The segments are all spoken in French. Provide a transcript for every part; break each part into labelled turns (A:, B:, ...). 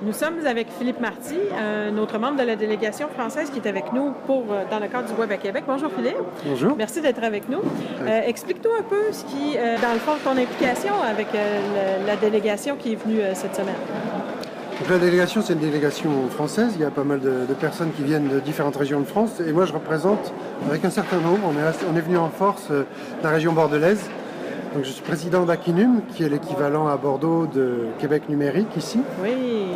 A: Nous sommes avec Philippe Marty, un autre membre de la délégation française qui est avec nous dans le cadre du Web à Québec. Bonjour Philippe.
B: Bonjour.
A: Merci d'être avec nous. Explique-nous un peu dans le fond, ton implication avec la délégation qui est venue cette semaine.
B: Donc, la délégation, c'est une délégation française. Il y a pas mal de personnes qui viennent de différentes régions de France. Et moi, je représente, avec un certain nombre, on est venu en force de la région bordelaise. Donc, je suis président d'Aquinum, qui est l'équivalent à Bordeaux de Québec numérique ici.
A: Oui.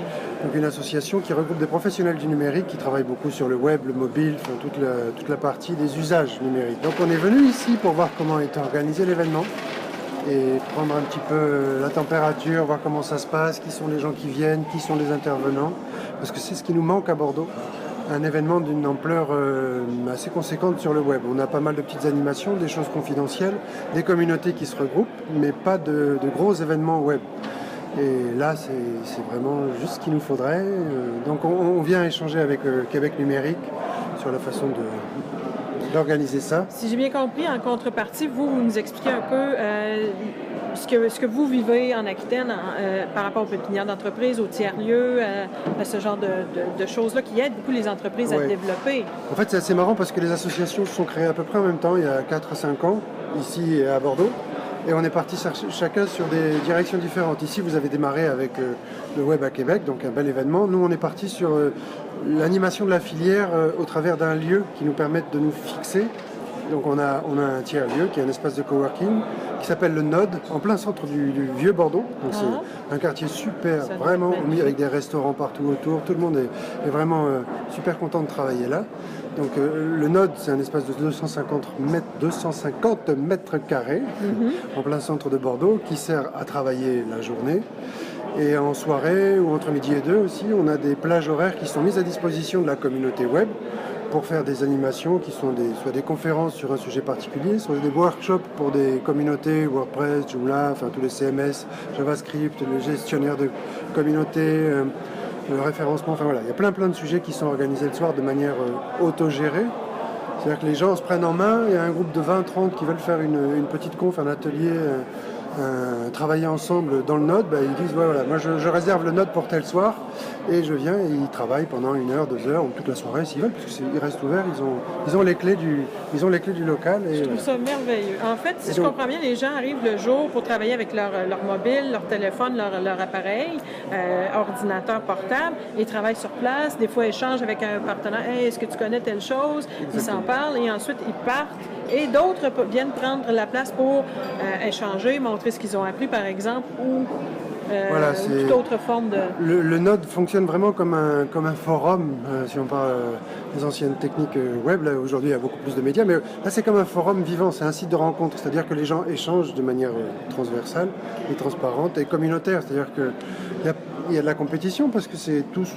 B: Donc, une association qui regroupe des professionnels du numérique qui travaillent beaucoup sur le web, le mobile, enfin, toute la partie des usages numériques. Donc on est venu ici pour voir comment est organisé l'événement et prendre un petit peu la température, voir comment ça se passe, qui sont les gens qui viennent, qui sont les intervenants, parce que c'est ce qui nous manque à Bordeaux. Un événement d'une ampleur assez conséquente sur le web. On a pas mal de petites animations, des choses confidentielles, des communautés qui se regroupent, mais pas de gros événements web. Et là, c'est vraiment juste ce qu'il nous faudrait. Donc on vient échanger avec Québec numérique sur la façon d'organiser ça.
A: Si j'ai bien compris, en contrepartie, vous nous expliquez un peu ce que vous vivez en Aquitaine par rapport aux pépinières d'entreprise, aux tiers-lieux, à ce genre de choses-là qui aident beaucoup les entreprises à développer.
B: En fait, c'est assez marrant parce que les associations se sont créées à peu près en même temps, il y a 4 à 5 ans, ici et à Bordeaux. Et on est parti chacun sur des directions différentes. Ici, vous avez démarré avec le Web à Québec, donc un bel événement. Nous, on est parti sur l'animation de la filière au travers d'un lieu qui nous permette de nous fixer. Donc on a un tiers-lieu qui est un espace de coworking qui s'appelle le Node, en plein centre du vieux Bordeaux. Donc c'est un quartier super, vraiment, avec des restaurants partout autour. Tout le monde est vraiment super content de travailler là. Donc le Node, c'est un espace de 250 mètres carrés, en plein centre de Bordeaux, qui sert à travailler la journée. Et en soirée, ou entre midi et 2 aussi, on a des plages horaires qui sont mises à disposition de la communauté web pour faire des animations qui sont soit des conférences sur un sujet particulier, soit des workshops pour des communautés, WordPress, Joomla, enfin tous les CMS, JavaScript, les gestionnaires de communautés, le référencement, enfin voilà, il y a plein de sujets qui sont organisés le soir de manière autogérée. C'est-à-dire que les gens se prennent en main, il y a un groupe de 20-30 qui veulent faire une petite conf, un atelier, travailler ensemble dans le Node, ils disent voilà, moi je réserve le Node pour tel soir et je viens et ils travaillent pendant 1 heure, 2 heures ou toute la soirée s'ils veulent, parce qu'ils restent ouverts, ils ont les clés du local. Et,
A: je trouve ça merveilleux. En fait, si je comprends bien, les gens arrivent le jour pour travailler avec leur mobile, leur téléphone, leur appareil, ordinateur portable, ils travaillent sur place, des fois échangent avec un partenaire, hey, est-ce que tu connais telle chose? Ils s'en parlent et ensuite ils partent. Et d'autres viennent prendre la place pour échanger, montrer ce qu'ils ont appris, par exemple, ou toute autre forme de...
B: Le Node fonctionne vraiment comme un forum, si on parle des anciennes techniques web. Là, aujourd'hui, il y a beaucoup plus de médias, mais là, c'est comme un forum vivant, c'est un site de rencontre. C'est-à-dire que les gens échangent de manière transversale et transparente et communautaire. C'est-à-dire qu'il y a de la compétition parce que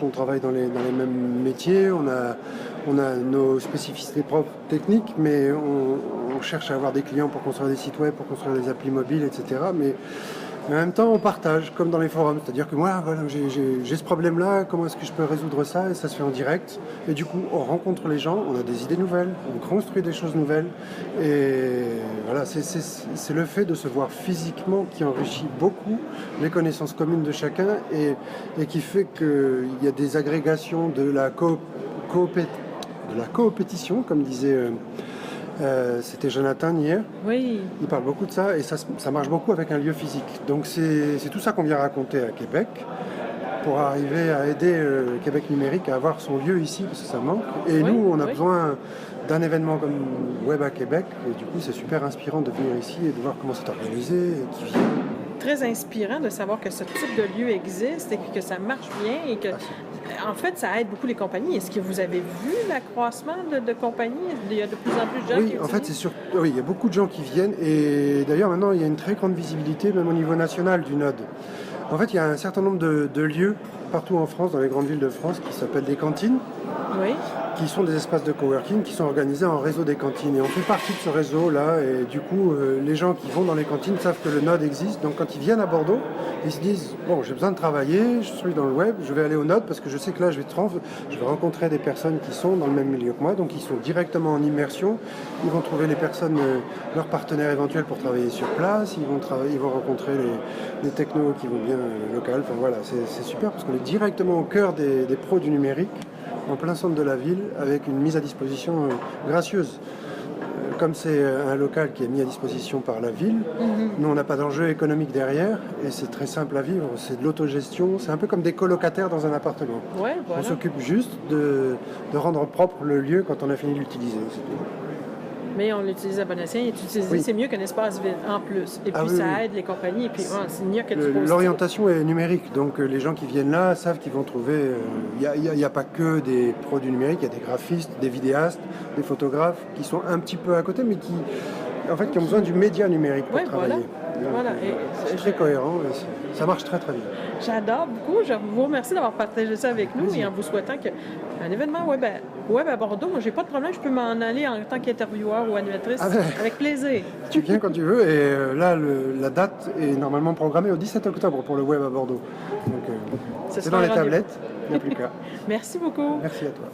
B: on travaille dans les mêmes métiers, on a nos spécificités propres techniques, mais on cherche à avoir des clients pour construire des sites web, pour construire des applis mobiles, etc. Mais en même temps, on partage, comme dans les forums. C'est-à-dire que moi, voilà, j'ai ce problème-là, comment est-ce que je peux résoudre ça? Et ça se fait en direct. Et du coup, on rencontre les gens, on a des idées nouvelles, on construit des choses nouvelles. Et voilà, c'est le fait de se voir physiquement qui enrichit beaucoup les connaissances communes de chacun et qui fait qu'il y a des agrégations de la coopétition, comme disait... c'était Jonathan hier.
A: Oui.
B: Il parle beaucoup de ça et ça marche beaucoup avec un lieu physique. Donc c'est tout ça qu'on vient raconter à Québec pour arriver à aider Québec numérique à avoir son lieu ici parce que ça manque. Et nous, on a besoin d'un événement comme Web à Québec et du coup c'est super inspirant de venir ici et de voir comment c'est organisé et qui vient.
A: Très inspirant de savoir que ce type de lieu existe et que ça marche bien et que, en fait, ça aide beaucoup les compagnies. Est-ce que vous avez vu l'accroissement de compagnies? Il y a de plus en plus de gens qui utilisent?
B: En fait, oui, il y a beaucoup de gens qui viennent et d'ailleurs maintenant il y a une très grande visibilité même au niveau national du Node. En fait, il y a un certain nombre de lieux partout en France, dans les grandes villes de France, qui s'appellent des cantines,
A: Oui.
B: qui sont des espaces de coworking qui sont organisés en réseau des cantines. Et on fait partie de ce réseau-là. Et du coup, les gens qui vont dans les cantines savent que le Node existe. Donc quand ils viennent à Bordeaux, ils se disent, bon, j'ai besoin de travailler, je suis dans le web, je vais aller au Node parce que je sais que là, je vais rencontrer des personnes qui sont dans le même milieu que moi. Donc ils sont directement en immersion. Ils vont trouver les personnes, leurs partenaires éventuels pour travailler sur place. Ils vont rencontrer les technos qui vont bien local. Enfin voilà, c'est super parce qu'on est directement au cœur des pros du numérique, en plein centre de la ville, avec une mise à disposition gracieuse. Comme c'est un local qui est mis à disposition par la ville, nous on n'a pas d'enjeu économique derrière et c'est très simple à vivre, c'est de l'autogestion, c'est un peu comme des colocataires dans un appartement.
A: Ouais, voilà.
B: On s'occupe juste de rendre propre le lieu quand on a fini de l'utiliser. C'est tout.
A: Mais on l'utilise à bon escient. Et utiliser,
B: Oui.
A: c'est mieux qu'un espace vide en plus. Et puis,
B: Ah oui,
A: ça
B: oui.
A: aide les compagnies. Et puis, c'est mieux que du positif.
B: L'orientation est numérique, donc les gens qui viennent là savent qu'ils vont trouver... Il n'y a pas que des pros du numérique, il y a des graphistes, des vidéastes, des photographes qui sont un petit peu à côté, mais qui ont besoin du média numérique pour travailler.
A: Voilà.
B: C'est très cohérent et ça marche très très bien.
A: J'adore beaucoup. Je vous remercie d'avoir partagé ça avec nous et en vous souhaitant qu'un événement web à Bordeaux, moi, j'ai pas de problème. Je peux m'en aller en tant qu'intervieweur ou animatrice avec plaisir.
B: Tu viens quand tu veux et là, la date est normalement programmée au 17 octobre pour le web à Bordeaux. Donc, c'est dans les tablettes, il n'y a plus qu'à.
A: Merci beaucoup.
B: Merci à toi.